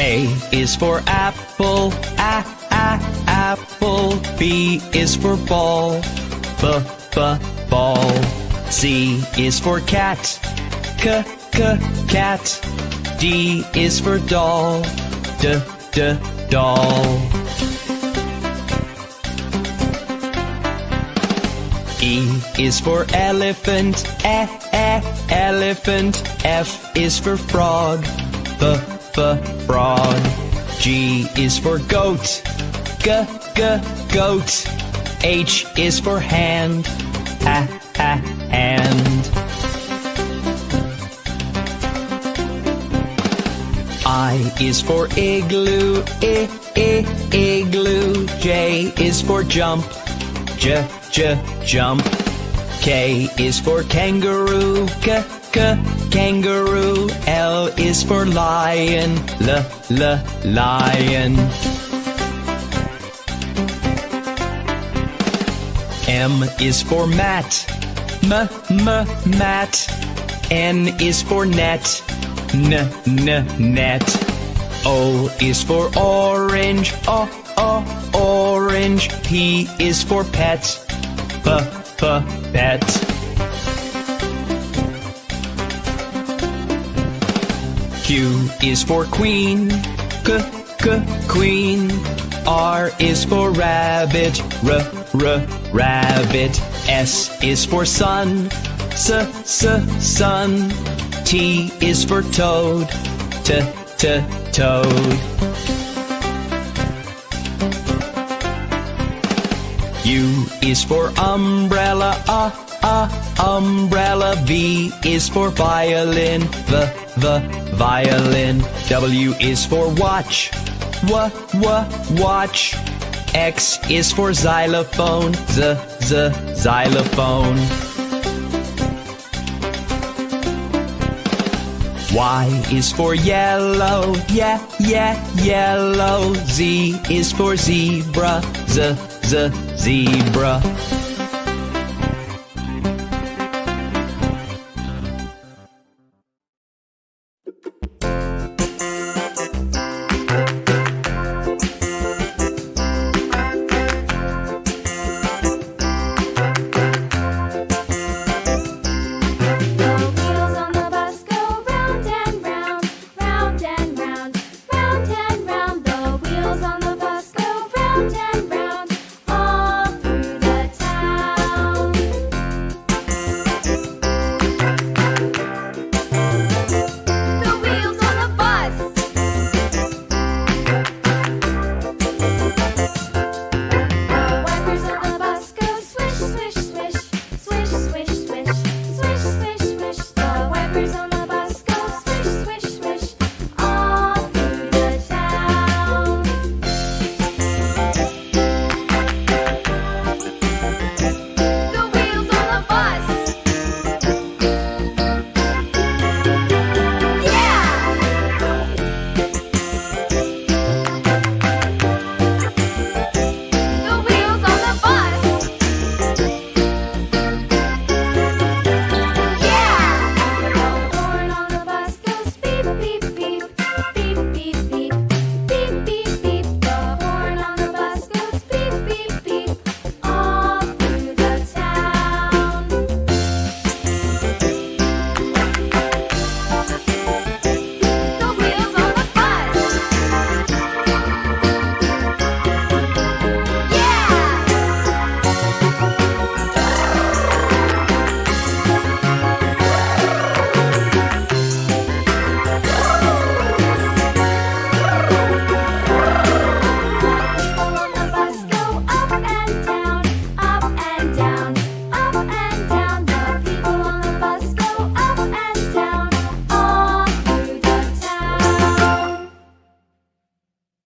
A is for apple, apple. B is for ball, ball. C is for cat, cat. D is for doll, doll. E is for elephant, elephant. F is for frog, frog. G is for goat, goat. H is for hand, hand. I is for igloo, igloo. J is for jump, jump. K is for kangaroo, kangaroo. L is for lion, lion. M is for mat, mat. N is for net, net. O is for orange, orange. P is for pet, pet. Q is for queen, queen. R is for rabbit, rabbit. S is for sun, sun. T is for toad, toad. U is for umbrella, umbrella. V is for violin, violin. W is for watch, watch. X is for xylophone, xylophone. Y is for yellow, yellow. Z is for zebra, zebra.